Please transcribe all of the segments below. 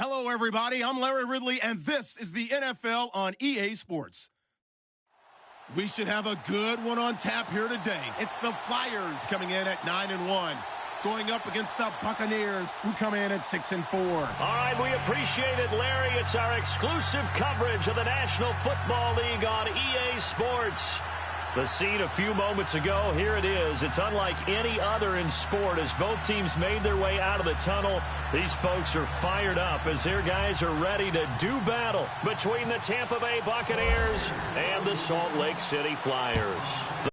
Hello, everybody. I'm Larry Ridley, and this is the NFL on EA Sports. We should have a good one on tap here today. It's the Flyers coming in at 9-1, going up against the Buccaneers, who come in at 6-4. All right, we appreciate it, Larry. It's our exclusive coverage of the National Football League on EA Sports. The scene a few moments ago, here it is. It's unlike any other in sport as both teams made their way out of the tunnel. These folks are fired up as their guys are ready to do battle between the Tampa Bay Buccaneers and the Salt Lake City Flyers.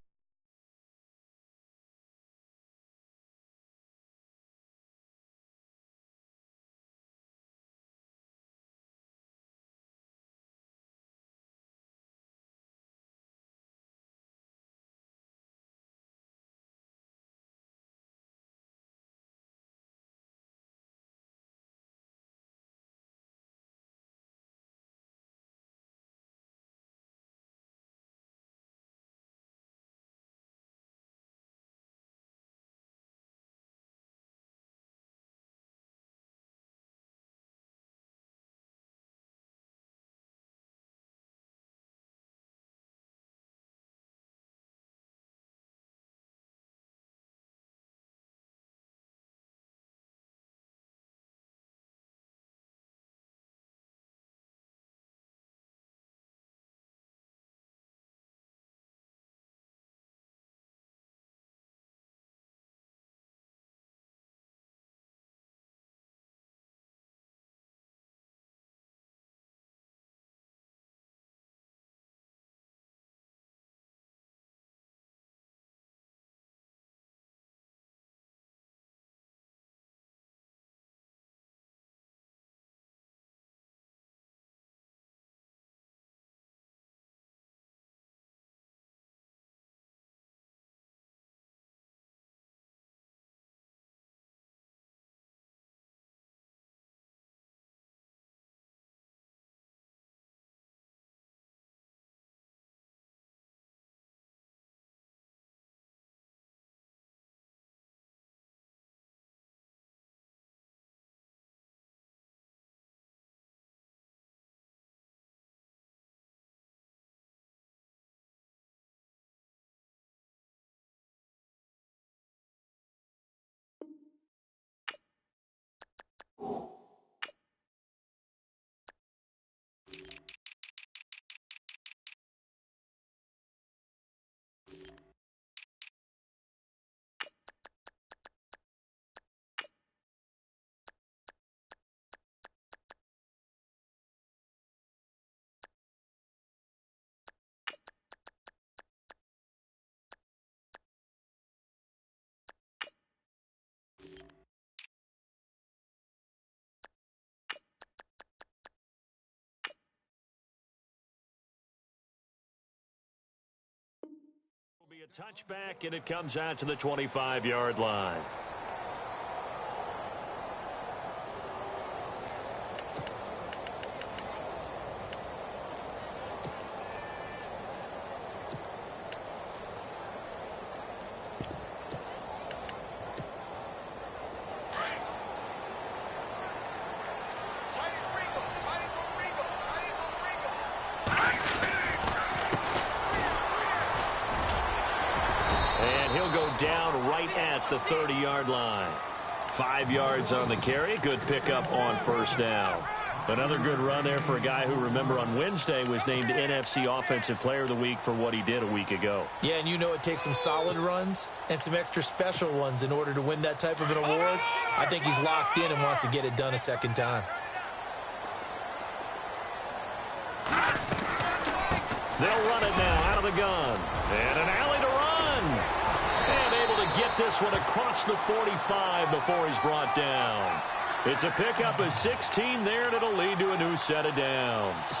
be a touchback, and it comes out to the 25-yard line. Down right at the 30-yard line. 5 yards on the carry. Good pickup on first down. Another good run there for a guy who, remember, on Wednesday was named NFC Offensive Player of the Week for what he did a week ago. Yeah, and you know it takes some solid runs and some extra special ones in order to win that type of an award. I think he's locked in and wants to get it done a second time. They'll run it now out of the gun. And an alley to run. And able to get this one across the 45 before he's brought down. It's a pickup of 16 there, and it'll lead to a new set of downs.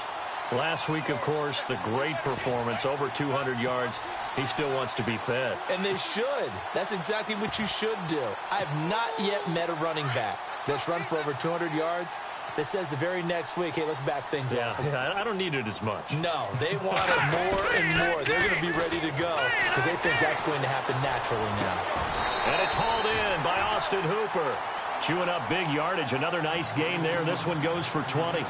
Last week, of course, the great performance, over 200 yards. He still wants to be fed. And they should. That's exactly what you should do. I have not yet met a running back that's run for over 200 yards that says the very next week, hey, let's back things up. Yeah, I don't need it as much. No, they want it more and more. They're going to be ready to go because they think that's going to happen naturally now. And it's hauled in by Austin Hooper. Chewing up big yardage. Another nice gain there. This one goes for 20.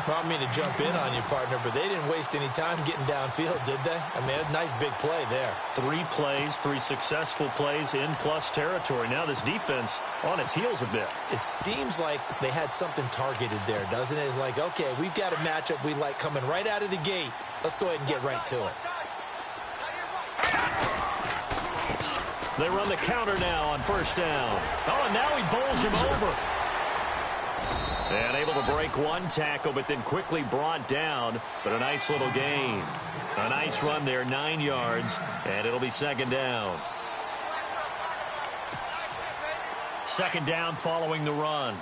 Well, I mean to jump in on you, partner, but they didn't waste any time getting downfield, did they? I mean, a nice big play there. 3 plays, 3 successful plays in plus territory. Now this defense on its heels a bit. It seems like they had something targeted there, doesn't it? It's like, okay, we've got a matchup we like coming right out of the gate. Let's go ahead and get right to it. They run the counter now on first down. Oh, and now he bowls him over. And able to break one tackle, but then quickly brought down. But a nice little gain. A nice run there, 9 yards, and it'll be second down. Second down following the run.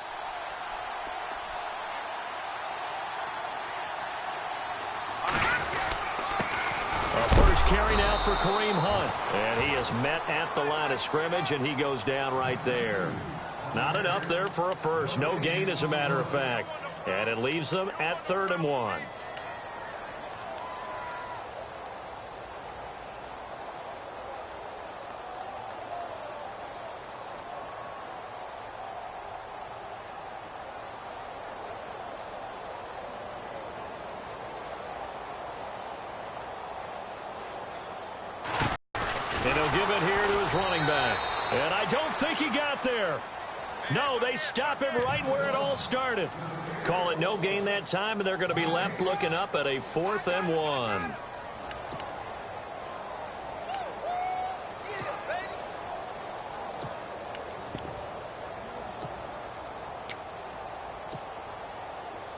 Carry now for Kareem Hunt. And he is met at the line of scrimmage, and he goes down right there. Not enough there for a first. No gain, as a matter of fact. And it leaves them at 3rd and 1. And he'll give it here to his running back. And I don't think he got there. No, they stop him right where it all started. Call it no gain that time, and they're going to be left looking up at a 4th and 1.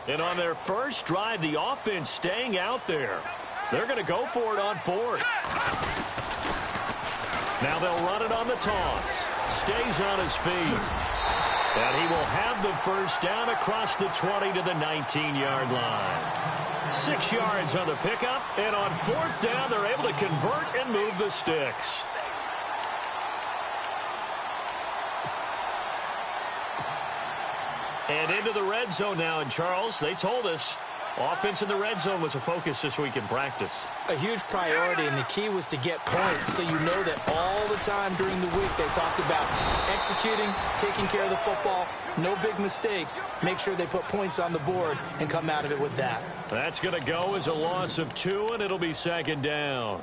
And on their first drive, the offense staying out there. They're going to go for it on 4th. Now they'll run it on the toss. Stays on his feet. And he will have the first down across the 20 to the 19-yard line. 6 yards on the pickup. And on 4th down, they're able to convert and move the sticks. And into the red zone now. And Charles, they told us offense in the red zone was a focus this week in practice. A huge priority, and the key was to get points. So you know that all the time during the week they talked about executing, taking care of the football, no big mistakes. Make sure they put points on the board and come out of it with that. That's going to go as a loss of 2, and it'll be second down.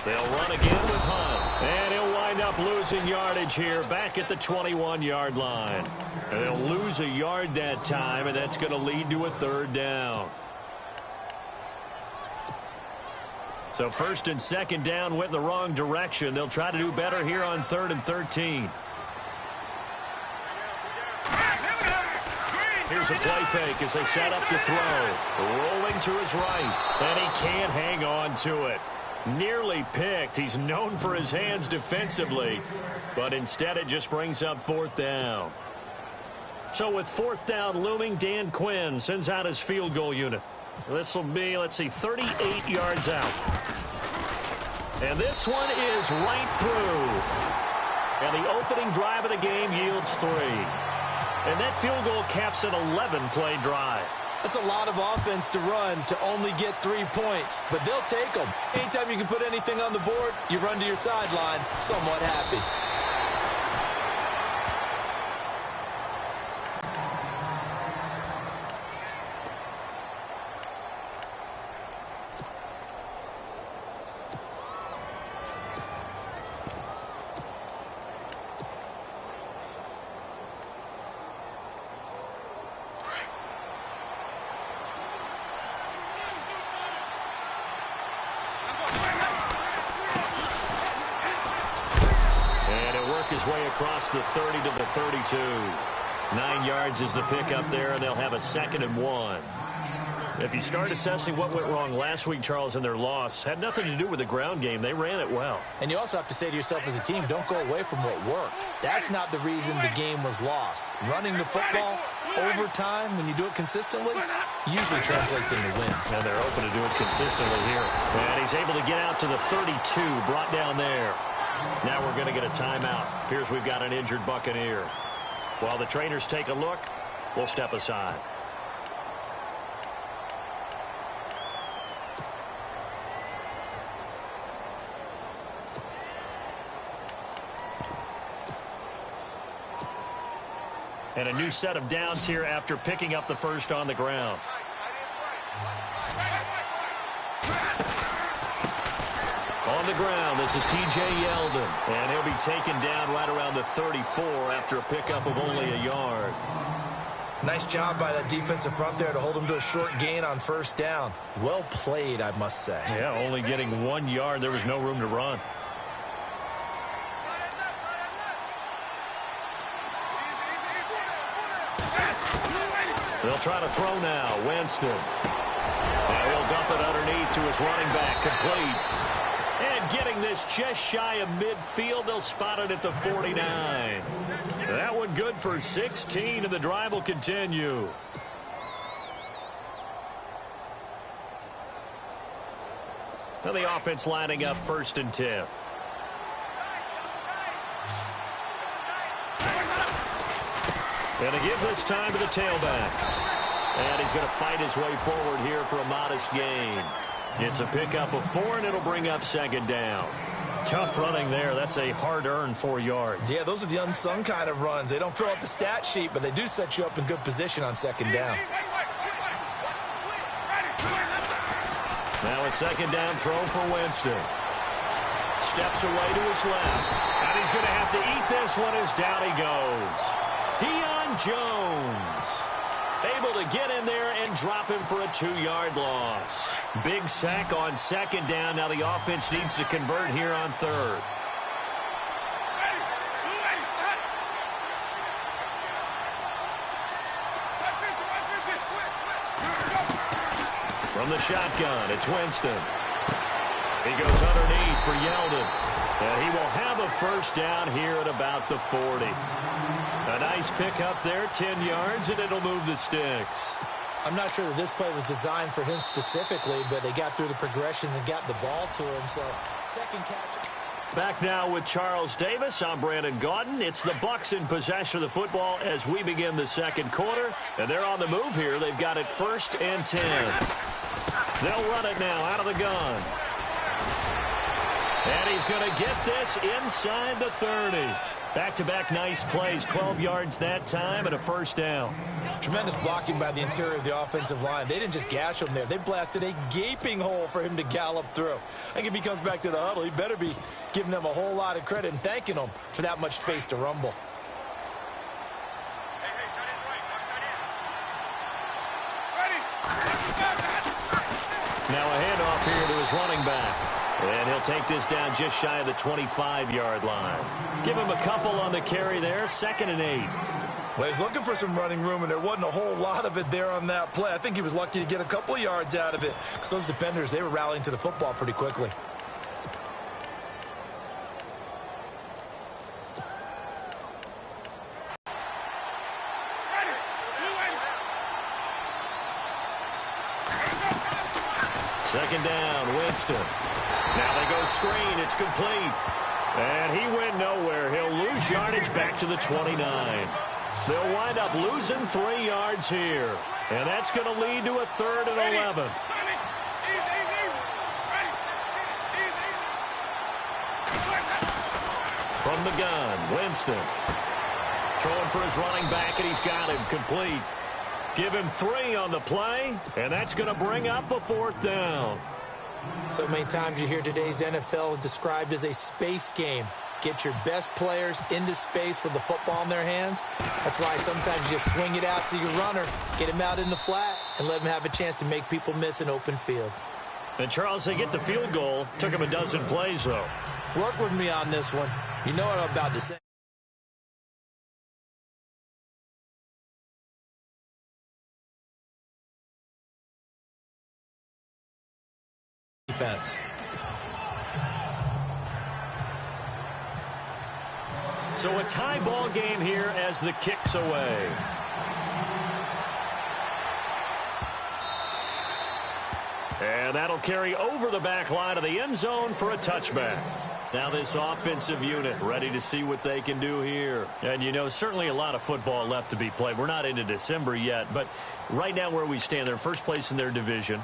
They'll run again with Hunt. And he'll wind up losing yardage here back at the 21-yard line. And they'll lose a yard that time, and that's going to lead to a 3rd down. So 1st and 2nd down went in the wrong direction. They'll try to do better here on 3rd and 13. Here's a play fake as they set up to throw. Rolling to his right. And he can't hang on to it. Nearly picked. He's known for his hands defensively, but instead it just brings up 4th down. So with 4th down looming, Dan Quinn sends out his field goal unit. This will be, let's see, 38 yards out. And this one is right through. And the opening drive of the game yields 3. And that field goal caps an 11-play drive. That's a lot of offense to run to only get 3 points, but they'll take them. Anytime you can put anything on the board, you run to your sideline somewhat happy. His way across the 30 to the 32. 9 yards is the pickup there, and they'll have a 2nd and 1. If you start assessing what went wrong last week, Charles, in their loss, had nothing to do with the ground game. They ran it well. And you also have to say to yourself as a team, don't go away from what worked. That's not the reason the game was lost. Running the football over time, when you do it consistently, usually translates into wins. And they're open to do it consistently here. And he's able to get out to the 32, brought down there. Now we're going to get a timeout. Here's we've got an injured Buccaneer. While the trainers take a look, we'll step aside. And a new set of downs here after picking up the first on the ground. On the ground, this is T.J. Yeldon. And he'll be taken down right around the 34 after a pickup of only a yard. Nice job by that defensive front there to hold him to a short gain on 1st down. Well played, I must say. Yeah, only getting 1 yard. There was no room to run. They'll try to throw now. Winston. And he'll dump it underneath to his running back. Complete. And getting this just shy of midfield, they'll spot it at the 49. That one good for 16, and the drive will continue. Now the offense lining up 1st and 10. And to give this time to the tailback. And he's going to fight his way forward here for a modest gain. It's a pickup of 4, and it'll bring up 2nd down. Tough running there. That's a hard-earned 4 yards. Yeah, those are the unsung kind of runs. They don't fill out the stat sheet, but they do set you up in good position on 2nd down. Now a 2nd down throw for Winston. Steps away to his left. And he's going to have to eat this one as down he goes. Deion Jones able to get in there and drop him for a 2-yard loss. Big sack on 2nd down. Now the offense needs to convert here on 3rd. From the shotgun, it's Winston. He goes underneath for Yeldon. And he will have a 1st down here at about the 40. A nice pickup there, 10 yards, and it'll move the sticks. I'm not sure that this play was designed for him specifically, but they got through the progressions and got the ball to him. So, 2nd catch. Back now with Charles Davis. I'm Brandon Gaudin. It's the Bucs in possession of the football as we begin the 2nd quarter. And they're on the move here. They've got it 1st and 10. They'll run it now out of the gun. And he's going to get this inside the 30. Back-to-back nice plays, 12 yards that time and a 1st down. Tremendous blocking by the interior of the offensive line. They didn't just gash him there. They blasted a gaping hole for him to gallop through. I think if he comes back to the huddle, he better be giving them a whole lot of credit and thanking them for that much space to rumble. Now a handoff here to his running back. And he'll take this down just shy of the 25-yard line. Give him a couple on the carry there, 2nd and 8. Well, he's looking for some running room, and there wasn't a whole lot of it there on that play. I think he was lucky to get a couple of yards out of it because those defenders, they were rallying to the football pretty quickly. Second down, Winston. Now they go screen. It's complete. And he went nowhere. He'll lose yardage back to the 29. They'll wind up losing 3 yards here. And that's going to lead to a 3rd and 11. From the gun, Winston. Throwing for his running back, and he's got him complete. Give him 3 on the play, and that's going to bring up a 4th down. So many times you hear today's NFL described as a space game. Get your best players into space with the football in their hands. That's why sometimes you just swing it out to your runner, get him out in the flat, and let him have a chance to make people miss an open field. And, Charles, they get the field goal. Took him a dozen plays, though. Work with me on this one. You know what I'm about to say. Defense. So a tie ball game here as the kick's away. And that'll carry over the back line of the end zone for a touchback. Now this offensive unit ready to see what they can do here. And, you know, certainly a lot of football left to be played. We're not into December yet, but right now where we stand, they're first place in their division.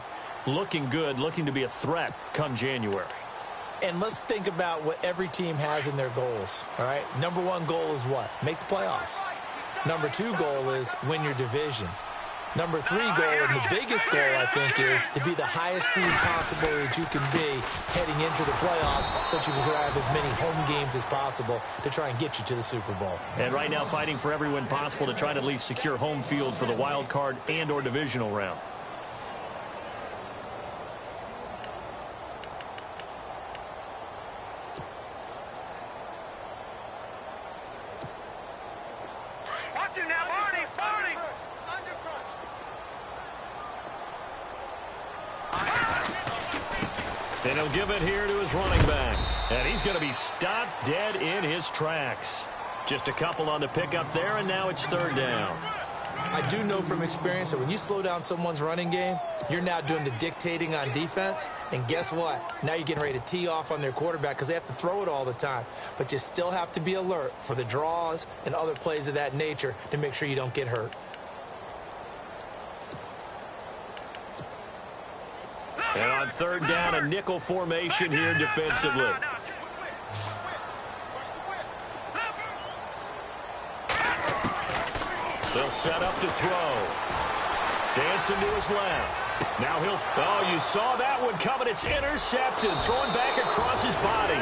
Looking good, looking to be a threat come January. And let's think about what every team has in their goals, all right? Number 1 goal is what? Make the playoffs. Number 2 goal is win your division. Number 3 goal, and the biggest goal, I think, is to be the highest seed possible that you can be heading into the playoffs so that you can have as many home games as possible to try and get you to the Super Bowl. And right now fighting for every win possible to try to at least secure home field for the wild card and or divisional round. And he'll give it here to his running back. And he's going to be stopped dead in his tracks. Just a couple on the pickup there, and now it's 3rd down. I do know from experience that when you slow down someone's running game, you're now doing the dictating on defense. And guess what? Now you're getting ready to tee off on their quarterback because they have to throw it all the time. But you still have to be alert for the draws and other plays of that nature to make sure you don't get hurt. And on 3rd down, a nickel formation here defensively. They'll set up to throw. Dancing to his left. Now he'll... Oh, you saw that one coming. It's intercepted. Throwing back across his body.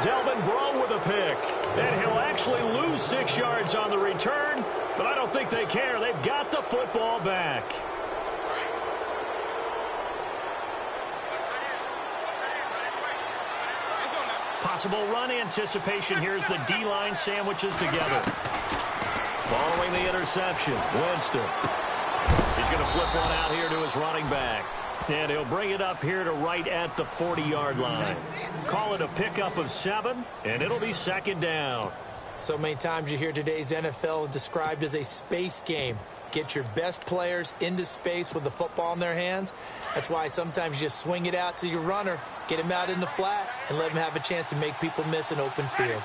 Delvin Breaux with a pick. And he'll actually lose 6 yards on the return, but I don't think they care. They've got the football back. Possible run anticipation here as the D-line sandwiches together. Following the interception, Winston. He's going to flip one out here to his running back. And he'll bring it up here to right at the 40-yard line. Call it a pickup of 7, and it'll be 2nd down. So many times you hear today's NFL described as a space game. Get your best players into space with the football in their hands. That's why sometimes you just swing it out to your runner, get him out in the flat, and let him have a chance to make people miss an open field.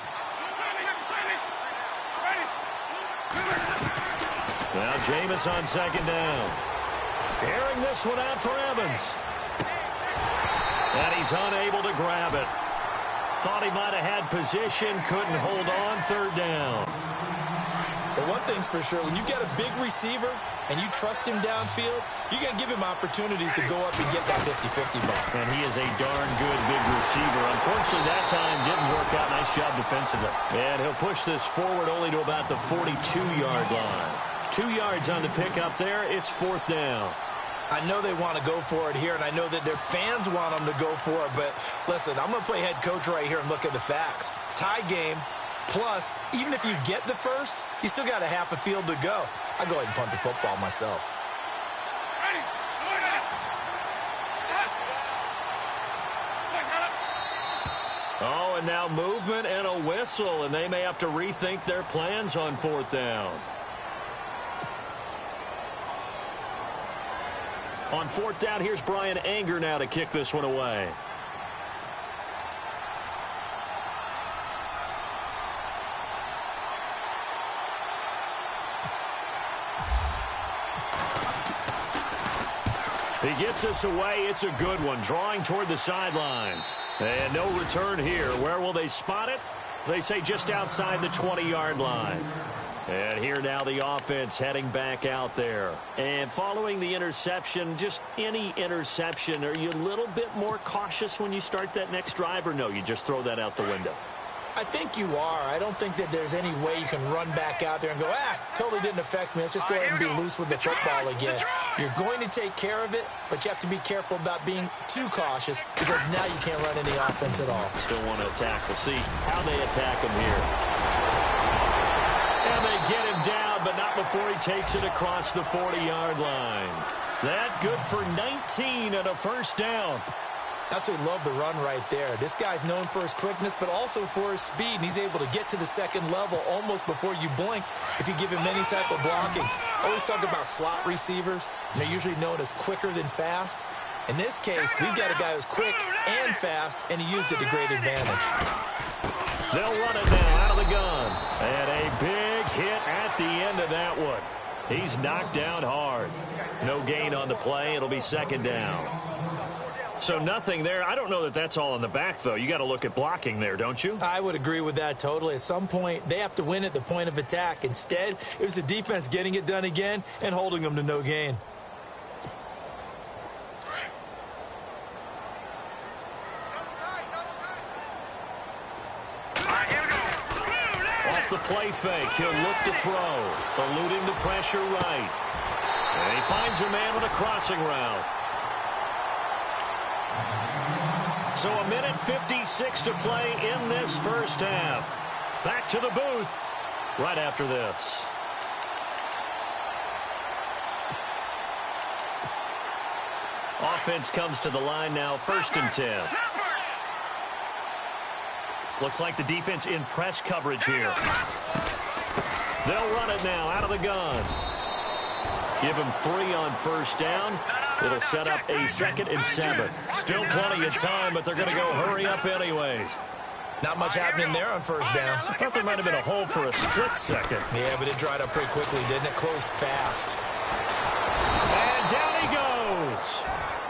Now Jameis on 2nd down. Airing this one out for Evans. And he's unable to grab it. Thought he might have had position, couldn't hold on. 3rd down. But one thing's for sure, when you get a big receiver and you trust him downfield, you're going to give him opportunities to go up and get that 50-50 ball. And he is a darn good big receiver. Unfortunately, that time didn't work out. Nice job defensively. And he'll push this forward only to about the 42-yard line. 2 yards on the pickup there. It's 4th down. I know they want to go for it here, and I know that their fans want them to go for it. But listen, I'm going to play head coach right here and look at the facts. Tie game. Plus, even if you get the first, you still got a half a field to go. I go ahead and punt the football myself. Oh, and now movement and a whistle, and they may have to rethink their plans on 4th down. On fourth down, here's Brian Anger now to kick this one away. He gets us away. It's a good one, drawing toward the sidelines. And no return here. Where will they spot it? They say just outside the 20-yard line. And here now the offense heading back out there. And following the interception, just any interception, are you a little bit more cautious when you start that next drive, or no, you just throw that out the window? I think you are. I don't think that there's any way you can run back out there and go, totally didn't affect me. Let's just go ahead and be loose with the football again. You're going to take care of it, but you have to be careful about being too cautious because now you can't run any offense at all. Still want to attack. We'll see how they attack him here. And they get him down, but not before he takes it across the 40-yard line. That good for 19 and a first down. Absolutely love the run right there. This guy's known for his quickness, but also for his speed, and he's able to get to the second level almost before you blink if you give him any type of blocking. I always talk about slot receivers, and they're usually known as quicker than fast. In this case, we've got a guy who's quick and fast, and he used it to great advantage. They'll run it now out of the gun. And a big hit at the end of that one. He's knocked down hard. No gain on the play. It'll be second down. So nothing there. I don't know that that's all in the back, though. You got to look at blocking there, don't you? I would agree with that totally. At some point, they have to win at the point of attack. Instead, it was the defense getting it done again and holding them to no gain. Off the play fake, he'll look to throw. Eluding the pressure right. And he finds a man with a crossing route. So a minute 56 to play in this first half. Back to the booth right after this. Offense comes to the line now, 1st and 10. Looks like the defense in press coverage here. They'll run it now out of the gun. Give him 3 on first down. It'll set up a 2nd and 7. Still plenty of time, but they're going to go hurry up anyways. Not much happening there on first down. I thought there might have been a hole for a split second. Yeah, but it dried up pretty quickly, didn't it? Closed fast. And down he goes.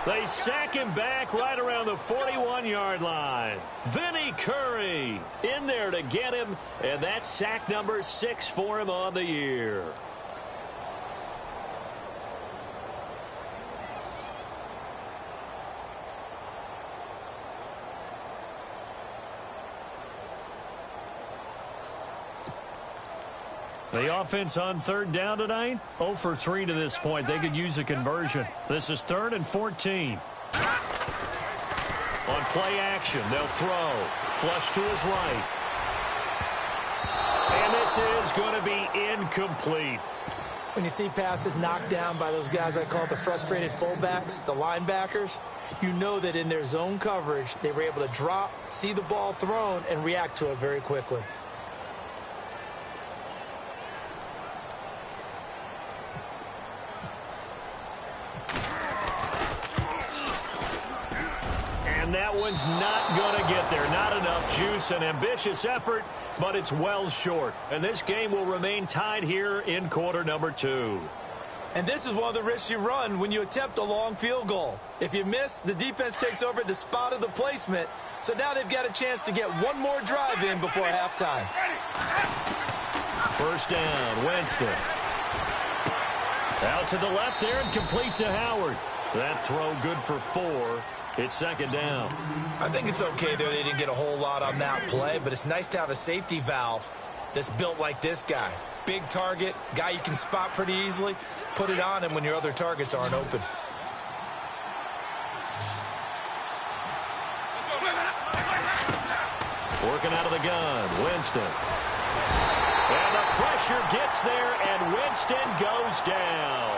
They sack him back right around the 41-yard line. Vinny Curry in there to get him, and that's sack number 6 for him on the year. The offense on 3rd down tonight, 0 for 3 to this point. They could use a conversion. This is 3rd and 14. On play action, they'll throw. Flush to his right. And this is going to be incomplete. When you see passes knocked down by those guys I call the frustrated fullbacks, the linebackers, you know that in their zone coverage, they were able to drop, see the ball thrown, and react to it very quickly. That one's not going to get there. Not enough juice. An ambitious effort, but it's well short. And this game will remain tied here in quarter number 2. And this is one of the risks you run when you attempt a long field goal. If you miss, the defense takes over at the spot of the placement. So now they've got a chance to get one more drive in before halftime. First down, Winston. Out to the left there and complete to Howard. That throw good for 4. It's 2nd down. I think it's okay there. They didn't get a whole lot on that play, but it's nice to have a safety valve that's built like this guy. Big target, guy you can spot pretty easily. Put it on him when your other targets aren't open. Working out of the gun, Winston. And the pressure gets there, and Winston goes down.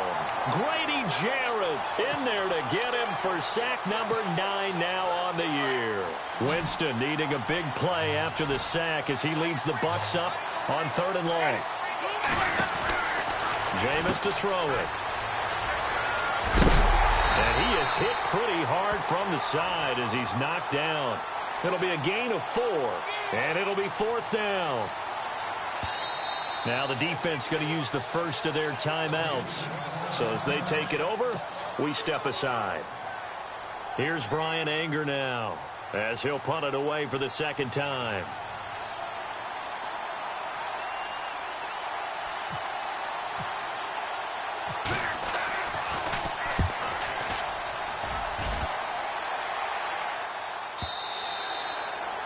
Grady Jarrett in there to get him for sack number 9 now on the year. Winston needing a big play after the sack as he leads the Bucs up on 3rd and long. Jameis to throw it. start from the side as he's knocked down. It'll be a gain of 4, and it'll be 4th down. Now the defense going to use the first of their timeouts. So as they take it over, we step aside. Here's Brian Anger now as he'll punt it away for the second time.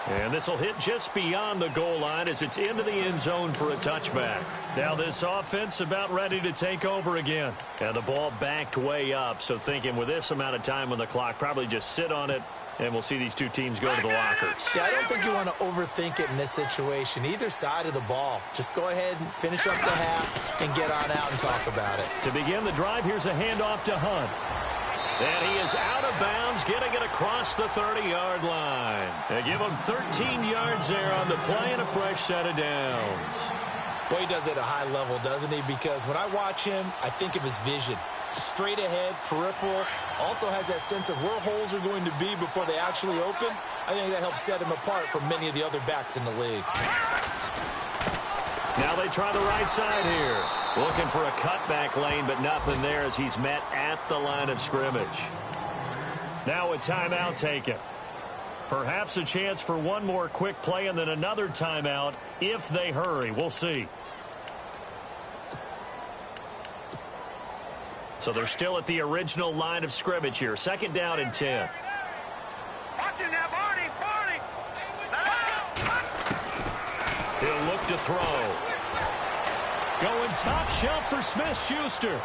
And this will hit just beyond the goal line as it's into the end zone for a touchback. Now this offense about ready to take over again. And the ball backed way up, so thinking with this amount of time on the clock, probably just sit on it, and we'll see these two teams go to the lockers. Yeah, I don't think you want to overthink it in this situation. Either side of the ball. Just go ahead and finish up the half and get on out and talk about it. To begin the drive, here's a handoff to Hunt. And he is out of bounds, getting it across the 30-yard line. They give him 13 yards there on the play and a fresh set of downs. Boy, he does it at a high level, doesn't he? Because when I watch him, I think of his vision. Straight ahead, peripheral. Also has that sense of where holes are going to be before they actually open. I think that helps set him apart from many of the other backs in the league. Now they try the right side here. Looking for a cutback lane, but nothing there as he's met at the line of scrimmage. Now a timeout taken. Perhaps a chance for one more quick play and then another timeout if they hurry. We'll see. So they're still at the original line of scrimmage here. 2nd down and 10. Watch it now, Barney. He'll look to throw. Going top shelf for Smith-Schuster.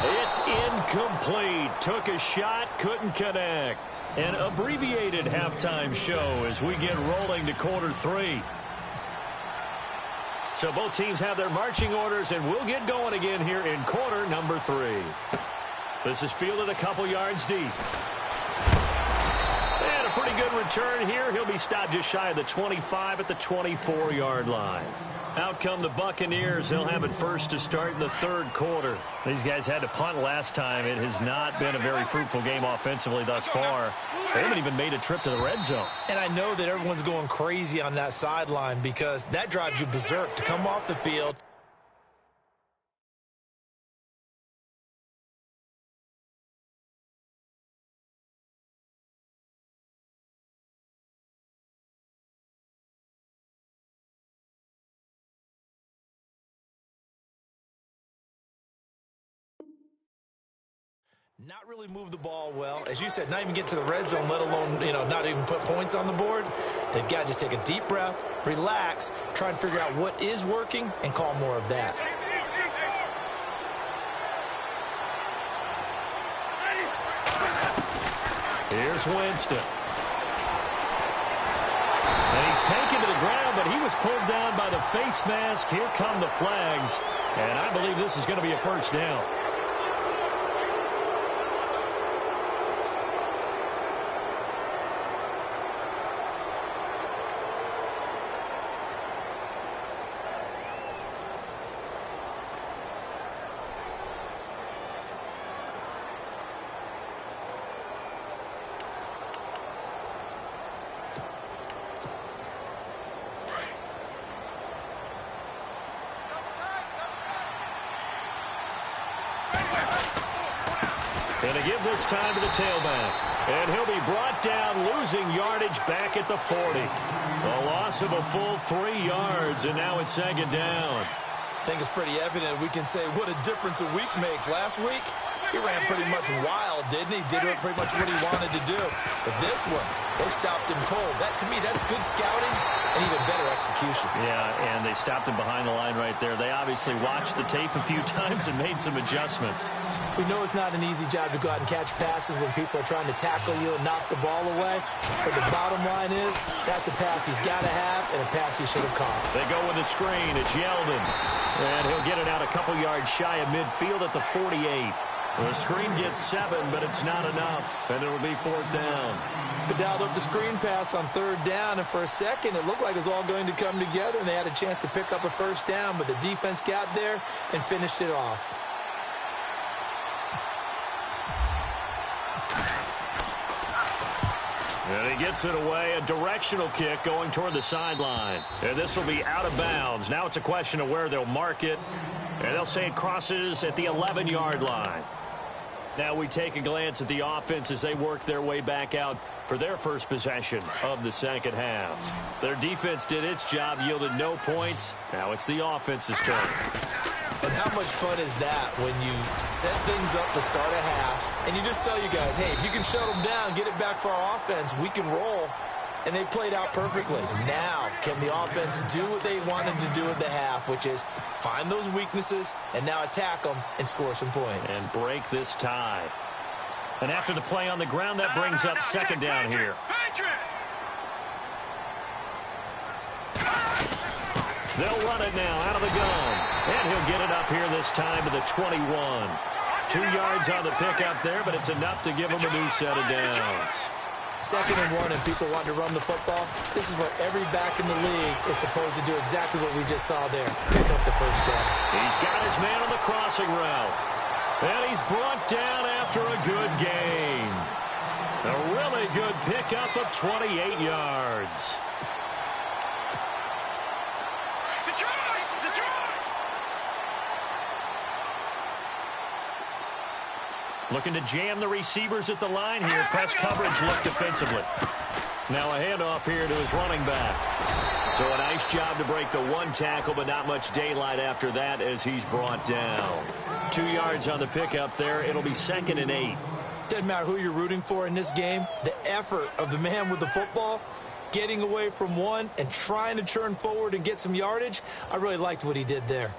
It's incomplete. Took a shot, couldn't connect. An abbreviated halftime show as we get rolling to quarter 3. So both teams have their marching orders, and we'll get going again here in quarter number 3. This is fielded a couple yards deep. And a pretty good return here. He'll be stopped just shy of the 25 at the 24-yard line. Out come the Buccaneers. They'll have it first to start in the 3rd quarter. These guys had to punt last time. It has not been a very fruitful game offensively thus far. They haven't even made a trip to the red zone. And I know that everyone's going crazy on that sideline because that drives you berserk to come off the field. Not really move the ball well. As you said, not even get to the red zone, let alone, not even put points on the board. They've got to just take a deep breath, relax, try and figure out what is working, and call more of that. Here's Winston. And he's taken to the ground, but he was pulled down by the face mask. Here come the flags. And I believe this is going to be a first down. And to give this time to the tailback. And he'll be brought down, losing yardage back at the 40. A loss of a full 3 yards, and now it's 2nd down. I think it's pretty evident. We can say what a difference a week makes. Last week, he ran pretty much wild, didn't he? Did pretty much what he wanted to do. But this one, they stopped him cold. That, to me, that's good scouting and even better execution. Yeah, and they stopped him behind the line right there. They obviously watched the tape a few times and made some adjustments. We know it's not an easy job to go out and catch passes when people are trying to tackle you and knock the ball away. But the bottom line is, that's a pass he's got to have and a pass he should have caught. They go with the screen. It's Yeldon. And he'll get it out a couple yards shy of midfield at the 48. The screen gets 7, but it's not enough, and it'll be 4th down. They dialed up the screen pass on 3rd down, and for a second, it looked like it was all going to come together, and they had a chance to pick up a first down, but the defense got there and finished it off. And he gets it away, a directional kick going toward the sideline. And this will be out of bounds. Now it's a question of where they'll mark it. And they'll say it crosses at the 11-yard line. Now we take a glance at the offense as they work their way back out for their first possession of the second half. Their defense did its job, yielded no points. Now it's the offense's turn. And how much fun is that when you set things up to start a half and you just tell you guys, hey, if you can shut them down, get it back for our offense, we can roll. And they played out perfectly. Now, can the offense do what they wanted to do at the half, which is find those weaknesses and now attack them and score some points. And break this tie. And after the play on the ground, that brings up second down here. They'll run it now out of the gun. And he'll get it up here this time to the 21. 2 yards on the pickup there, but it's enough to give him a new set of downs. 2nd and 1 and people want to run the football. This is where every back in the league is supposed to do exactly what we just saw there. Pick up the first down. He's got his man on the crossing route. And he's brought down after a good gain. A really good pickup of 28 yards. Looking to jam the receivers at the line here. Press coverage look defensively. Now a handoff here to his running back. So a nice job to break the one tackle, but not much daylight after that as he's brought down. 2 yards on the pickup there. It'll be 2nd and 8. Doesn't matter who you're rooting for in this game. The effort of the man with the football, getting away from one and trying to churn forward and get some yardage, I really liked what he did there.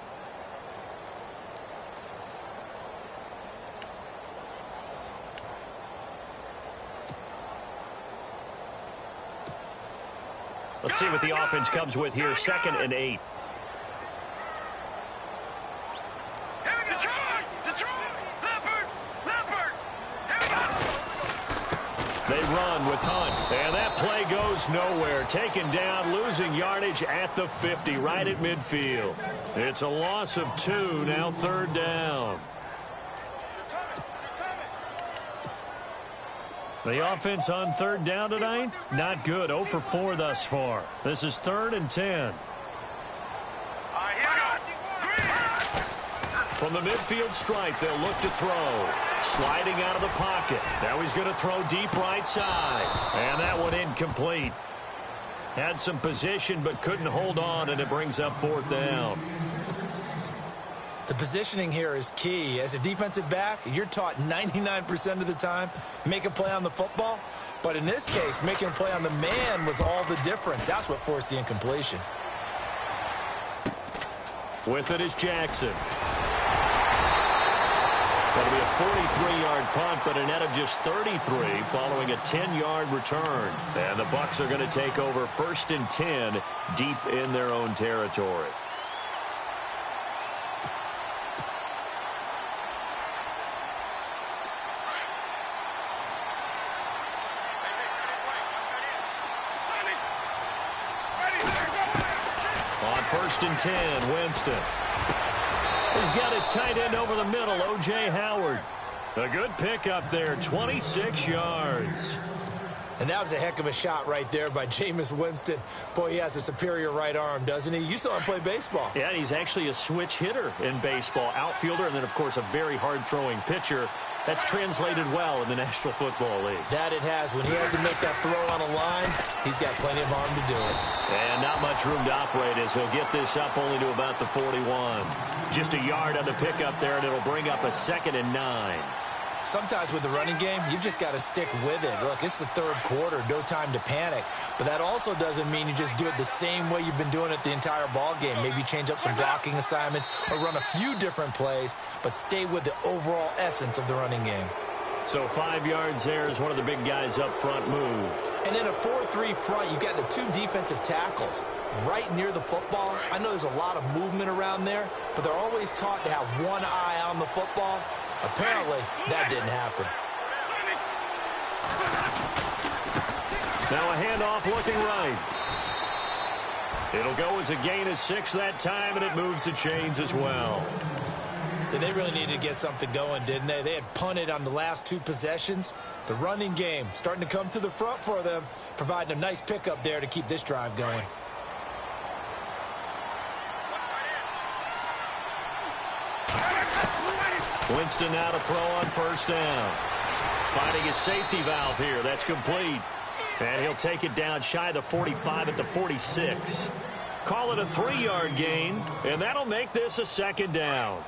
Let's see what the offense comes with here. 2nd and 8. They run with Hunt. And that play goes nowhere. Taken down, losing yardage at the 50, right at midfield. It's a loss of 2, now 3rd down. The offense on 3rd down tonight, not good. 0 for 4 thus far. This is 3rd and 10. From the midfield stripe, they'll look to throw. Sliding out of the pocket. Now he's going to throw deep right side. And that one incomplete. Had some position but couldn't hold on, and it brings up 4th down. The positioning here is key. As a defensive back, you're taught 99% of the time, make a play on the football. But in this case, making a play on the man was all the difference. That's what forced the incompletion. With it is Jackson. That'll be a 43-yard punt, but a net of just 33 following a 10-yard return. And the Bucs are going to take over 1st and 10 deep in their own territory. On 1st and 10, Winston. He's got his tight end over the middle, O.J. Howard. A good pickup there, 26 yards. And that was a heck of a shot right there by Jameis Winston. Boy, he has a superior right arm, doesn't he? You saw him play baseball. Yeah, he's actually a switch hitter in baseball. Outfielder, and then, of course, a very hard-throwing pitcher. That's translated well in the National Football League. That it has. When he has to make that throw on a line, he's got plenty of arm to do it. And not much room to operate as he'll get this up only to about the 41. Just a yard on the pickup there, and it'll bring up a 2nd and 9. Sometimes with the running game, you've just got to stick with it. Look, it's the 3rd quarter, no time to panic. But that also doesn't mean you just do it the same way you've been doing it the entire ball game. Maybe change up some blocking assignments or run a few different plays, but stay with the overall essence of the running game. So 5 yards there as one of the big guys up front moved. And in a 4-3 front, you got the 2 defensive tackles right near the football. I know there's a lot of movement around there, but they're always taught to have one eye on the football. Apparently, that didn't happen. Now a handoff looking right. It'll go as a gain of 6 that time, and it moves the chains as well. And they really needed to get something going, didn't they? They had punted on the last 2 possessions. The running game starting to come to the front for them, providing a nice pickup there to keep this drive going. Winston now to throw on first down. Finding his safety valve here. That's complete. And he'll take it down shy of the 45 at the 46. Call it a 3-yard gain, and that'll make this a 2nd down.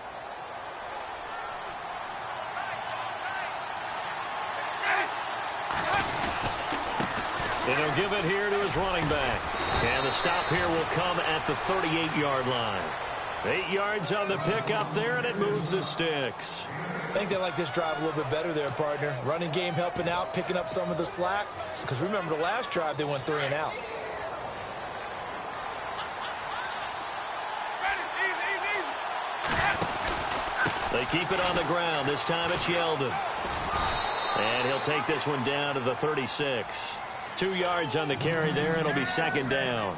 And he'll give it here to his running back. And the stop here will come at the 38-yard line. 8 yards on the pickup there, and it moves the sticks. I think they like this drive a little bit better there, partner. Running game helping out, picking up some of the slack. Because remember, the last drive, they went 3 and out. They keep it on the ground. This time it's Yeldon. And he'll take this one down to the 36. 2 yards on the carry there. It'll be 2nd down.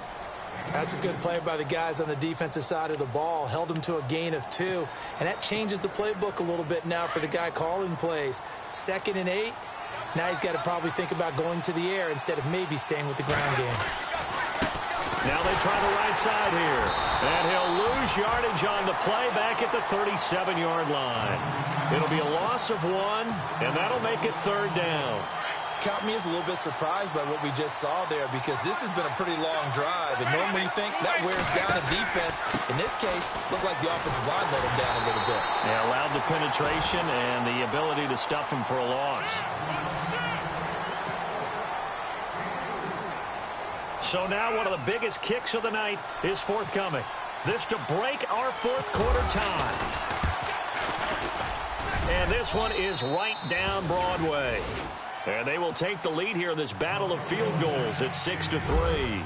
That's a good play by the guys on the defensive side of the ball. Held them to a gain of 2. And that changes the playbook a little bit now for the guy calling plays. 2nd and 8. Now he's got to probably think about going to the air instead of maybe staying with the ground game. Now they try the right side here. And he'll lose yardage on the play back at the 37-yard line. It'll be a loss of 1, and that'll make it 3rd down. Count me as a little bit surprised by what we just saw there, because this has been a pretty long drive, and normally you think that wears down a defense. In this case, looked like the offensive line let him down a little bit. Yeah, allowed the penetration and the ability to stuff him for a loss. So now one of the biggest kicks of the night is forthcoming. This to break our 4th quarter tie. And this one is right down Broadway. And they will take the lead here in this battle of field goals at 6-3.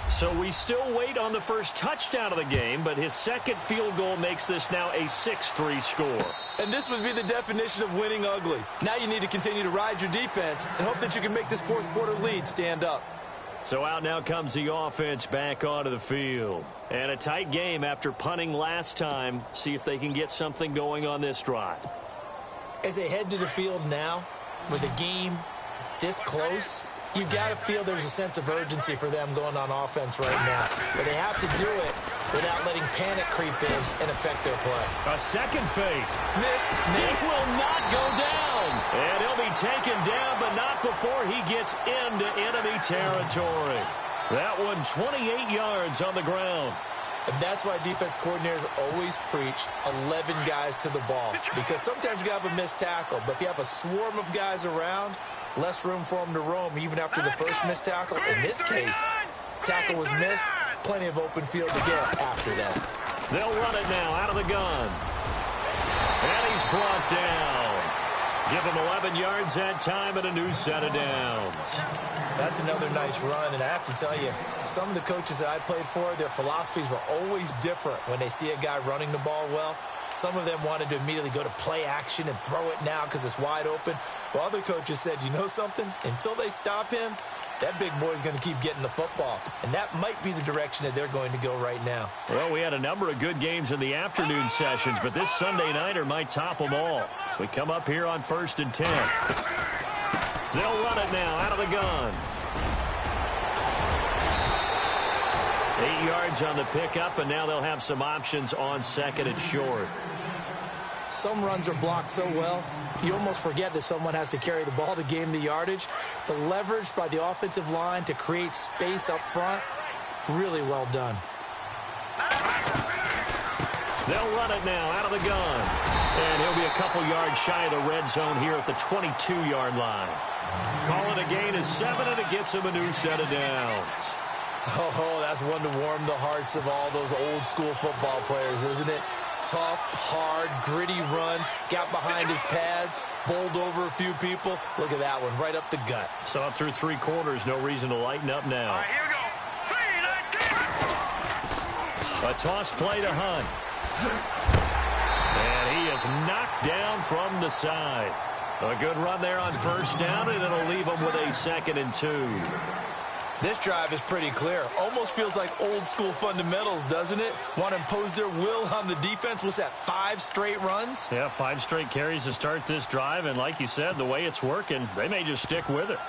So we still wait on the first touchdown of the game, but his 2nd field goal makes this now a 6-3 score. And this would be the definition of winning ugly. Now you need to continue to ride your defense and hope that you can make this 4th quarter lead stand up. So out now comes the offense back onto the field. And a tight game after punting last time. See if they can get something going on this drive. As they head to the field now, with the game this close, you've got to feel there's a sense of urgency for them going on offense right now. But they have to do it without letting panic creep in and affect their play. A second fake. Missed. It will not go down. And he'll be taken down, but not before he gets into enemy territory. That one 28 yards on the ground. And that's why defense coordinators always preach 11 guys to the ball. Because sometimes you have a missed tackle, but if you have a swarm of guys around, less room for them to roam even after the first missed tackle. In this case, tackle was missed, plenty of open field to get after that. They'll run it now out of the gun. And he's brought down. Give him 11 yards that time and a new set of downs. That's another nice run, and I have to tell you, some of the coaches that I played for, their philosophies were always different when they see a guy running the ball well. Some of them wanted to immediately go to play action and throw it now because it's wide open. While other coaches said, you know something? Until they stop him, that big boy's going to keep getting the football. And that might be the direction that they're going to go right now. Well, we had a number of good games in the afternoon sessions, but this Sunday nighter might top them all. So we come up here on 1st and 10. They'll run it now out of the gun. 8 yards on the pickup, and now they'll have some options on 2nd and short. Some runs are blocked so well, you almost forget that someone has to carry the ball to gain the yardage. The leverage by the offensive line to create space up front, really well done. They'll run it now out of the gun. And he'll be a couple yards shy of the red zone here at the 22-yard line. Call it a gain of 7, and it gets him a new set of downs. Oh, that's one to warm the hearts of all those old-school football players, isn't it? Tough, hard, gritty run, got behind his pads, bowled over a few people. Look at that one, right up the gut. So up through 3 quarters, no reason to lighten up now. All right, here we go. A toss play to Hunt. And he is knocked down from the side. A good run there on first down, and it'll leave him with a 2nd and 2. This drive is pretty clear. Almost feels like old school fundamentals, doesn't it? Want to impose their will on the defense. What's that, 5 straight runs? Yeah, 5 straight carries to start this drive. And like you said, the way it's working, they may just stick with it.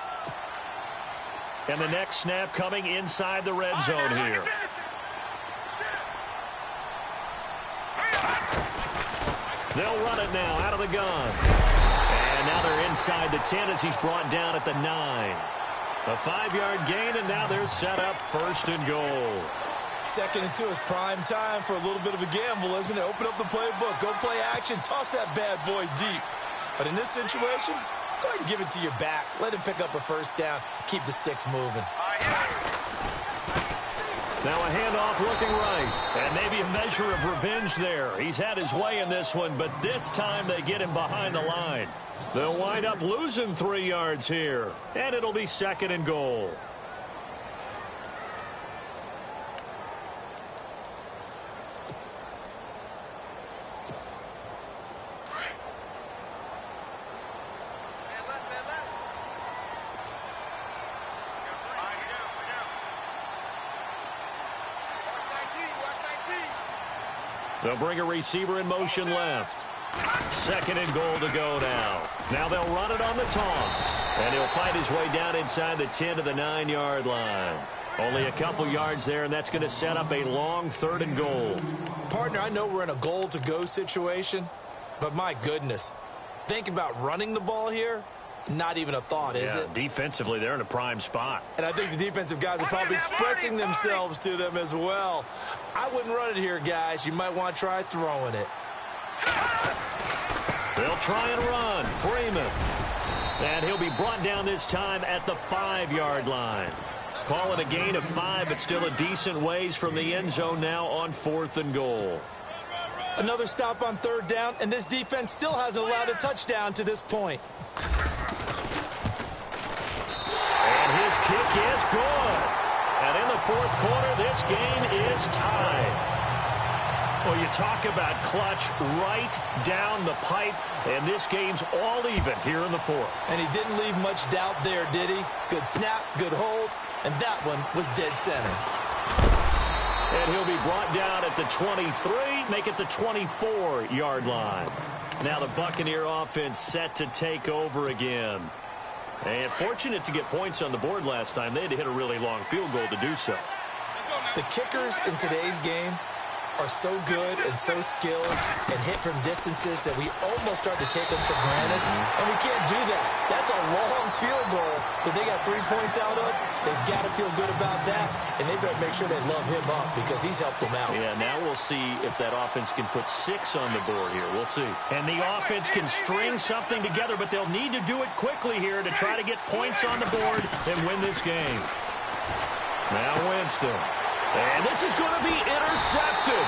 And the next snap coming inside the red zone here. They'll run it now out of the gun. And now they're inside the 10 as he's brought down at the 9. A 5-yard gain, and now they're set up 1st and goal. 2nd and 2 is prime time for a little bit of a gamble, isn't it? Open up the playbook, go play action, toss that bad boy deep. But in this situation, go ahead and give it to your back. Let him pick up a 1st down. Keep the sticks moving. Now a handoff looking right. And maybe a measure of revenge there. He's had his way in this one, but this time they get him behind the line. They'll wind up losing 3 yards here. And it'll be 2nd and goal. They'll bring a receiver in motion left. 2nd and goal to go now. Now they'll run it on the toss. And he'll fight his way down inside the 10 to the 9-yard line. Only a couple yards there, and that's going to set up a long 3rd and goal. Partner, I know we're in a goal-to-go situation, but my goodness, think about running the ball here. Not even a thought, is it? Defensively, they're in a prime spot. And I think the defensive guys are probably expressing themselves to them as well. I wouldn't run it here, guys. You might want to try throwing it. They'll try and run. Freeman. And he'll be brought down this time at the 5-yard line. Call it a gain of 5, but still a decent ways from the end zone now on 4th and goal. Another stop on 3rd down, and this defense still hasn't allowed a touchdown to this point. And his kick is good. And in the 4th quarter, this game is tied. Well, you talk about clutch right down the pipe, and this game's all even here in the 4th. And he didn't leave much doubt there, did he? Good snap, good hold, and that one was dead center. And he'll be brought down at the 23, make it the 24-yard line. Now the Buccaneer offense set to take over again. And fortunate to get points on the board last time. They had to hit a really long field goal to do so. The kickers in today's game are so good and so skilled and hit from distances that we almost start to take them for granted. And we can't do that. That's a long field goal that they got 3 points out of. They've got to feel good about that, and they better make sure they love him up because he's helped them out. Yeah, now we'll see if that offense can put 6 on the board here. We'll see. And the offense can string something together, but they'll need to do it quickly here to try to get points on the board and win this game. Now Winston. And this is going to be intercepted.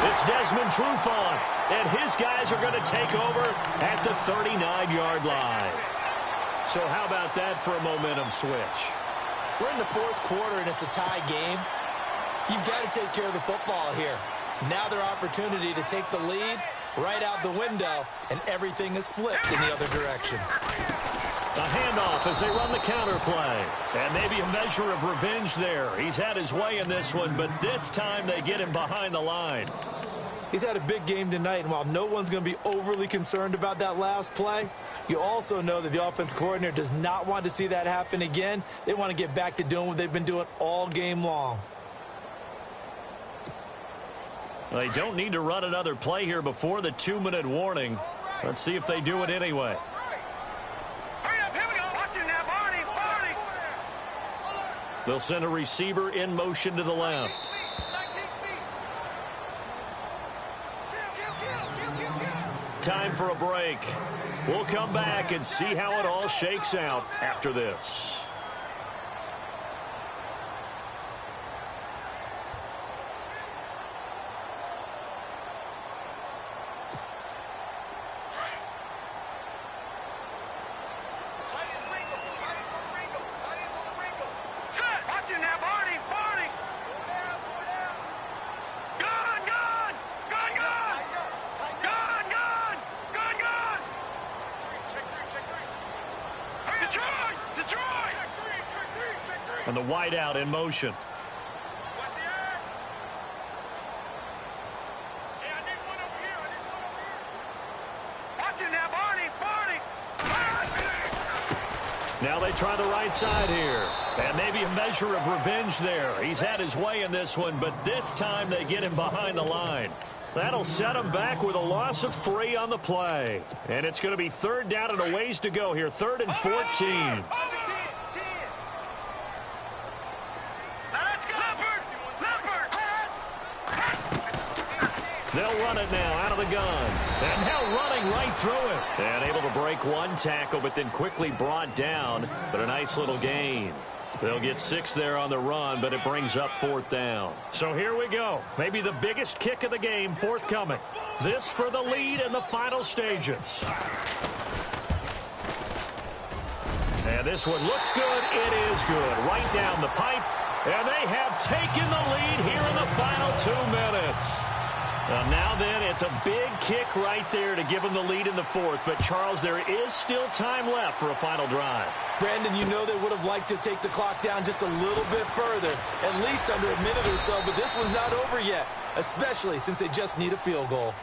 It's Desmond Trufant, and his guys are going to take over at the 39-yard line. So how about that for a momentum switch? We're in the 4th quarter, and it's a tie game. You've got to take care of the football here. Now their opportunity to take the lead right out the window, and everything is flipped in the other direction. A handoff as they run the counter play. And maybe a measure of revenge there. He's had his way in this one, but this time they get him behind the line. He's had a big game tonight, and while no one's going to be overly concerned about that last play, you also know that the offense coordinator does not want to see that happen again. They want to get back to doing what they've been doing all game long. They don't need to run another play here before the 2-minute warning. Let's see if they do it anyway. They'll send a receiver in motion to the left. Time for a break. We'll come back and see how it all shakes out after this. And the wideout in motion. Now they try the right side here. And maybe a measure of revenge there. He's had his way in this one, but this time they get him behind the line. That'll set him back with a loss of 3 on the play. And it's going to be 3rd down and a ways to go here. 3rd and 14. They'll run it now out of the gun. And now running right through it. And able to break 1 tackle, but then quickly brought down. But a nice little gain. They'll get 6 there on the run, but it brings up 4th down. So here we go. Maybe the biggest kick of the game forthcoming. This for the lead in the final stages. And this one looks good. It is good. Right down the pipe. And they have taken the lead here in the final 2 minutes. Now then, it's a big kick right there to give them the lead in the 4th. But, Charles, there is still time left for a final drive. Brandon, you know they would have liked to take the clock down just a little bit further, at least under a minute or so. But this was not over yet, especially since they just need a field goal.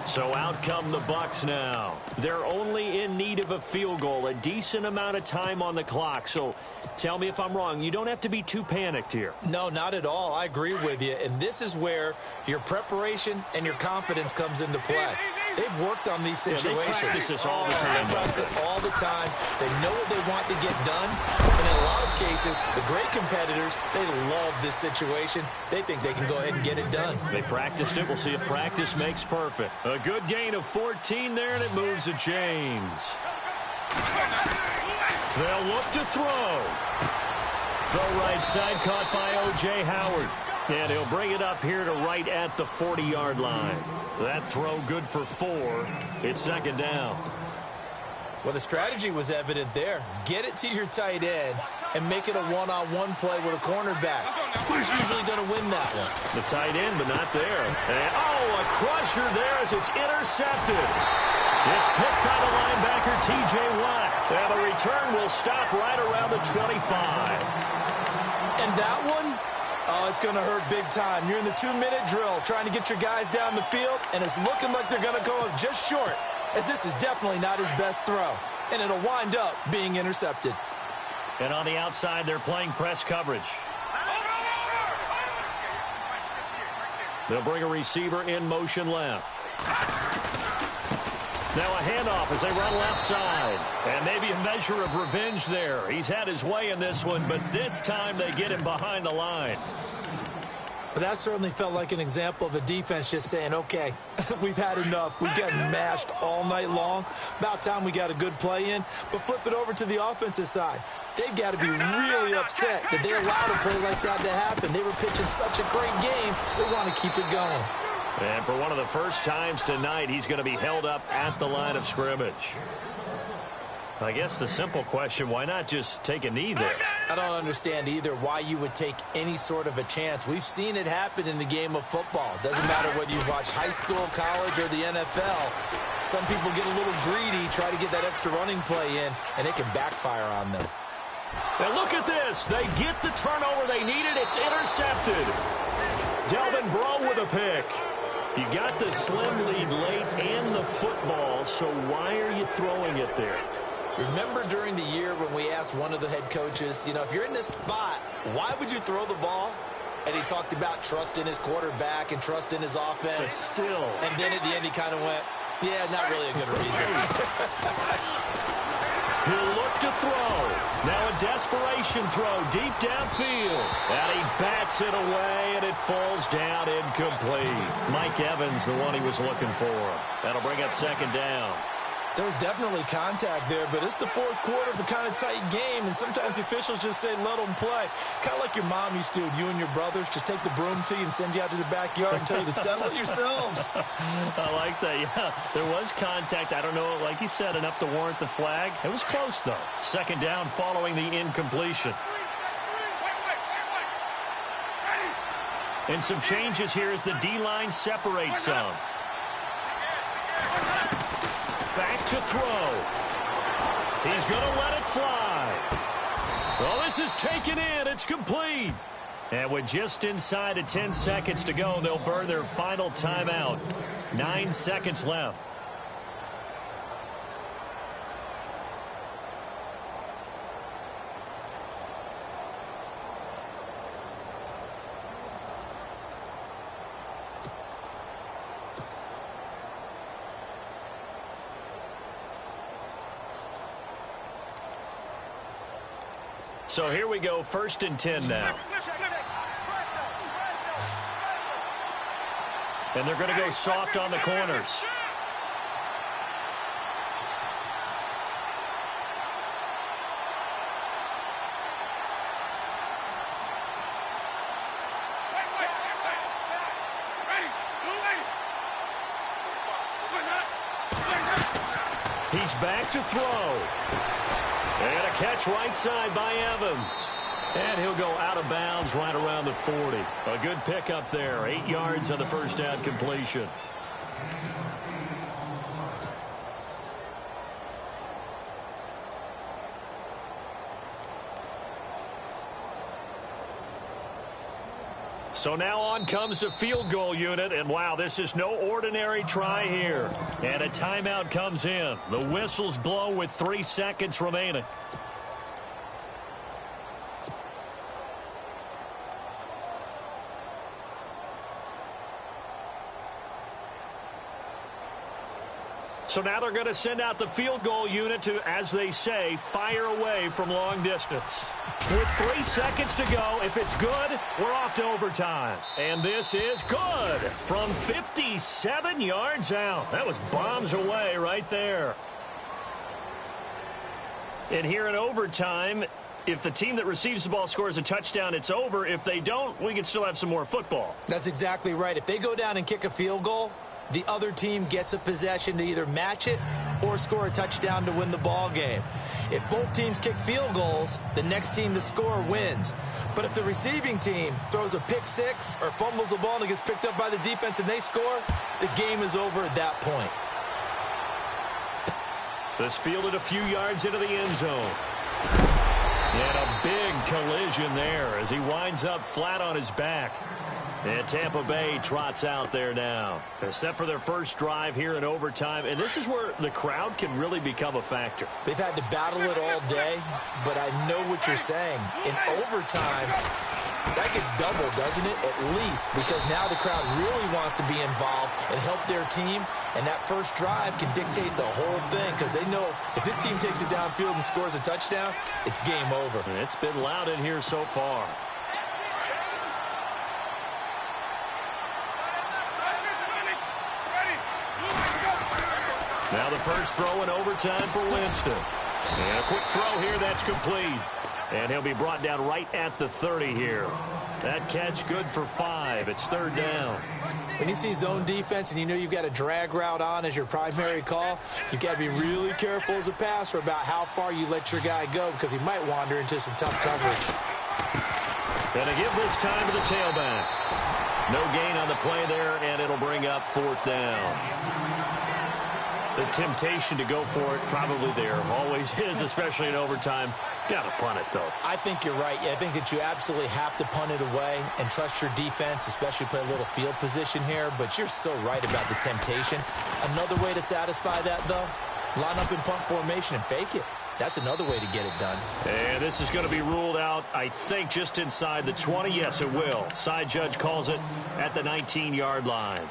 So out come the Bucs now. They're only in need of a field goal, a decent amount of time on the clock. So tell me if I'm wrong. You don't have to be too panicked here. No, not at all. I agree with you. And this is where your preparation and your confidence comes into play. They've worked on these situations. Yeah, they practice this all the time. They practice it all the time. They know what they want to get done. And in a lot of cases, the great competitors, they love this situation. They think they can go ahead and get it done. They practiced it. We'll see if practice makes perfect. A good gain of 14 there, and it moves the chains. They'll look to throw. Throw right side, caught by O.J. Howard. And he'll bring it up here to right at the 40-yard line. That throw good for 4. It's 2nd down. Well, the strategy was evident there. Get it to your tight end and make it a one-on-one play with a cornerback. Who's usually going to win that one? The tight end, but not there. And, a crusher there as it's intercepted. It's picked by the linebacker, T.J. Watt. And the return will stop right around the 25. And that one, it's going to hurt big time. You're in the 2-minute drill trying to get your guys down the field, and it's looking like they're going to go up just short, as this is definitely not his best throw. And it'll wind up being intercepted. And on the outside, they're playing press coverage. They'll bring a receiver in motion left. Now a handoff as they run left side. And maybe a measure of revenge there. He's had his way in this one, but this time they get him behind the line. But that certainly felt like an example of a defense just saying, okay, we've had enough. We've gotten mashed all night long. About time we got a good play in. But flip it over to the offensive side. They've got to be really upset that they allowed a play like that to happen. They were pitching such a great game. They want to keep it going. And for one of the first times tonight, he's going to be held up at the line of scrimmage. I guess the simple question, why not just take a knee there? I don't understand either why you would take any sort of a chance. We've seen it happen in the game of football. Doesn't matter whether you watch high school, college, or the NFL. Some people get a little greedy, try to get that extra running play in, and it can backfire on them. And look at this. They get the turnover they needed. It's intercepted. Delvin Breaux with a pick. You got the slim lead late and the football, so why are you throwing it there? Remember during the year when we asked one of the head coaches, if you're in this spot, why would you throw the ball? And he talked about trust in his quarterback and trust in his offense. But still. And then at the end he kind of went, yeah, not really a good reason. He'll look to throw. Now a desperation throw deep downfield. And he bats it away, and it falls down incomplete. Mike Evans, the one he was looking for. That'll bring up 2nd down. There's definitely contact there, but it's the 4th quarter of a kind of tight game, and sometimes the officials just say, let them play. Kind of like your mom used to, you and your brothers, just take the broom to you and send you out to the backyard and tell you to settle it yourselves. I like that, yeah. There was contact. I don't know, like you said, enough to warrant the flag. It was close, though. 2nd down following the incompletion. And some changes here as the D-line separates some. Back to throw. He's going to let it fly. Well, this is taken in. It's complete. And with just inside of 10 seconds to go, they'll burn their final timeout. 9 seconds left. So here we go, 1st and 10 now. And they're going to go soft on the corners. He's back to throw. And a catch right side by Evans. And he'll go out of bounds right around the 40. A good pickup there. 8 yards on the first down completion. So now on comes the field goal unit, and wow, this is no ordinary try here. And a timeout comes in. The whistles blow with 3 seconds remaining. So now they're going to send out the field goal unit to, as they say, fire away from long distance. With 3 seconds to go, if it's good, we're off to overtime. And this is good from 57 yards out. That was bombs away right there. And here in overtime, if the team that receives the ball scores a touchdown, it's over. If they don't, we can still have some more football. That's exactly right. If they go down and kick a field goal, the other team gets a possession to either match it or score a touchdown to win the ball game. If both teams kick field goals, the next team to score wins. But if the receiving team throws a pick six or fumbles the ball and it gets picked up by the defense and they score, the game is over at that point. This fielded a few yards into the end zone. And a big collision there as he winds up flat on his back. And Tampa Bay trots out there now. Except for their first drive here in overtime. And this is where the crowd can really become a factor. They've had to battle it all day, but I know what you're saying. In overtime, that gets doubled, doesn't it? At least, because now the crowd really wants to be involved and help their team. And that first drive can dictate the whole thing because they know if this team takes it downfield and scores a touchdown, it's game over. And it's been loud in here so far. Now the first throw in overtime for Winston. And a quick throw here, that's complete. And he'll be brought down right at the 30 here. That catch good for 5. It's 3rd down. When you see zone defense and you know you've got a drag route on as your primary call, you've got to be really careful as a passer about how far you let your guy go because he might wander into some tough coverage. Gonna give this time to the tailback. No gain on the play there, and it'll bring up 4th down. The temptation to go for it probably there. Always is, especially in overtime. Got to punt it, though. I think you're right. I think that you absolutely have to punt it away and trust your defense, especially play a little field position here. But you're so right about the temptation. Another way to satisfy that, though, line up in punt formation and fake it. That's another way to get it done. And this is going to be ruled out, I think, just inside the 20. Yes, it will. Side judge calls it at the 19-yard line.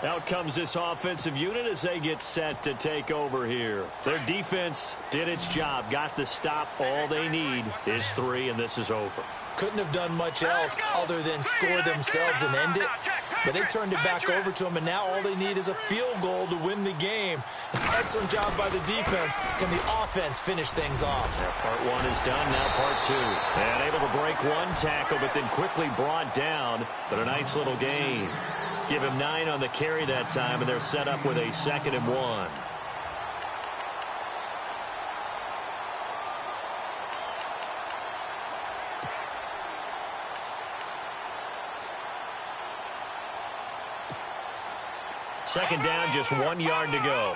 Out comes this offensive unit as they get set to take over here. Their defense did its job, got the stop. All they need is 3, and this is over. Couldn't have done much else other than score themselves and end it. But they turned it back over to them, and now all they need is a field goal to win the game. An excellent job by the defense. Can the offense finish things off? Now part 1 is done, now part 2. And able to break one tackle, but then quickly brought down. But a nice little gain. Give him 9 on the carry that time, and they're set up with a 2nd and 1. Second down, just 1 yard to go.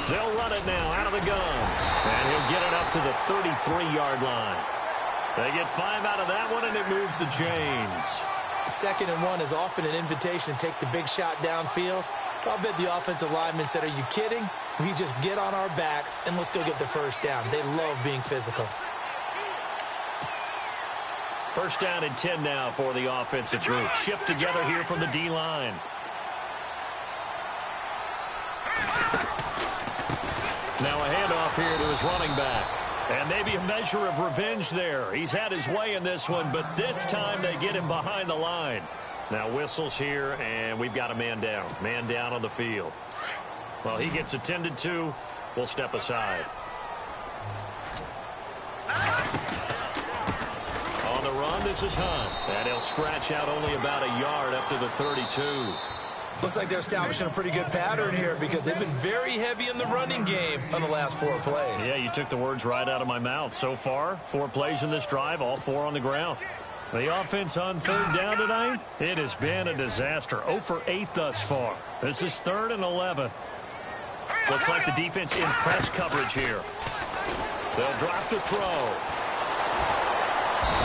They'll run it now out of the gun. And he'll get it up to the 33-yard line. They get 5 out of that one, and it moves the chains. 2nd and 1 is often an invitation to take the big shot downfield. I'll bet the offensive lineman said, are you kidding? We just get on our backs, and let's go get the first down. They love being physical. First down and 10 now for the offensive group. Shift together here from the D-line. Now a handoff here to his running back. And maybe a measure of revenge there. He's had his way in this one, but this time they get him behind the line. Now whistles here, and we've got a man down. Man down on the field. Well, he gets attended to. We'll step aside. On the run, this is Hunt. And he'll scratch out only about a yard up to the 32. Looks like they're establishing a pretty good pattern here because they've been very heavy in the running game on the last 4 plays. Yeah, you took the words right out of my mouth. So far, 4 plays in this drive, all 4 on the ground. The offense on 3rd down tonight, it has been a disaster. 0 for 8 thus far. This is 3rd and 11. Looks like the defense in press coverage here. They'll drop the throw.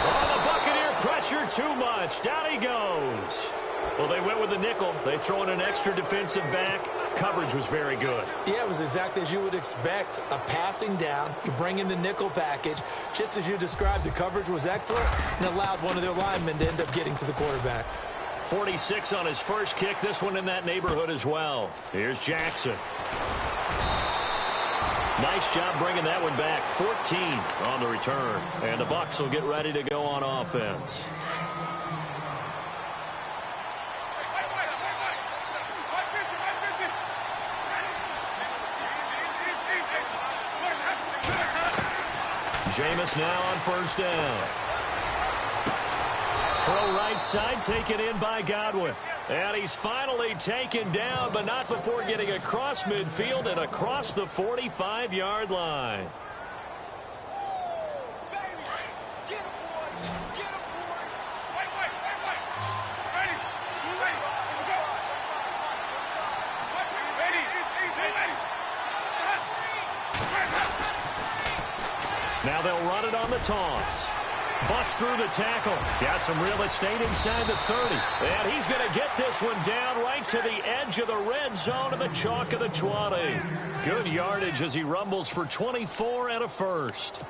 Oh, the Buccaneer pressure too much. Down he goes. Well, they went with the nickel. They throw in an extra defensive back. Coverage was very good. Yeah, it was exactly as you would expect. A passing down. You bring in the nickel package. Just as you described, the coverage was excellent and allowed one of their linemen to end up getting to the quarterback. 46 on his first kick. This one in that neighborhood as well. Here's Jackson. Nice job bringing that one back. 14 on the return. And the Bucs will get ready to go on offense. Jameis now on 1st down. Throw right side, taken in by Godwin. And he's finally taken down, but not before getting across midfield and across the 45-yard line. Now they'll run it on the toss. Bust through the tackle. Got some real estate inside the 30. And he's going to get this one down right to the edge of the red zone of the chalk of the 20. Good yardage as he rumbles for 24 and a first.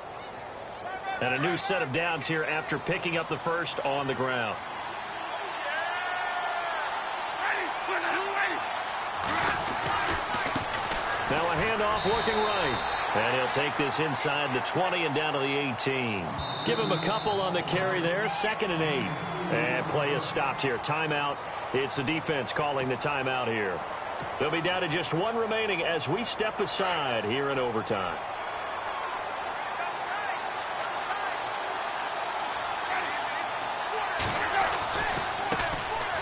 And a new set of downs here after picking up the first on the ground. Now a handoff working right. And he'll take this inside the 20 and down to the 18. Give him a couple on the carry there. 2nd and 8. And play is stopped here. Timeout. It's the defense calling the timeout here. They'll be down to just 1 remaining as we step aside here in overtime.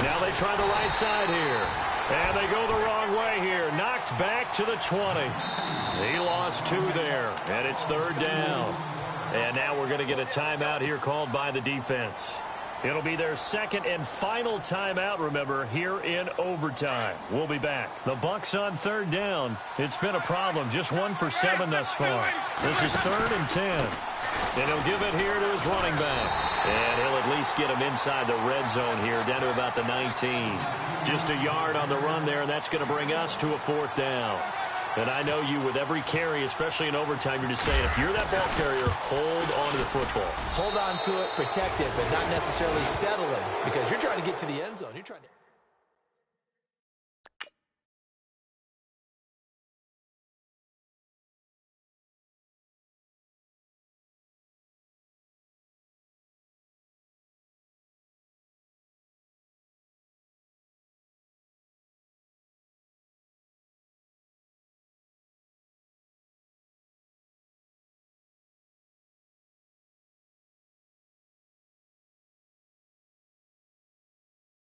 Now they try the right side here. And they go the wrong way here. Knocked back to the 20. He lost 2 there. And it's 3rd down. And now we're going to get a timeout here called by the defense. It'll be their 2nd and final timeout, remember, here in overtime. We'll be back. The Bucs on 3rd down. It's been a problem. Just 1 for 7 thus far. This is 3rd and 10. And he'll give it here to his running back. And he'll at least get him inside the red zone here, down to about the 19. Just a yard on the run there, and that's going to bring us to a 4th down. And I know you, with every carry, especially in overtime, you're just saying, if you're that ball carrier, hold on to the football. Hold on to it, protect it, but not necessarily settling, because you're trying to get to the end zone. You're trying to...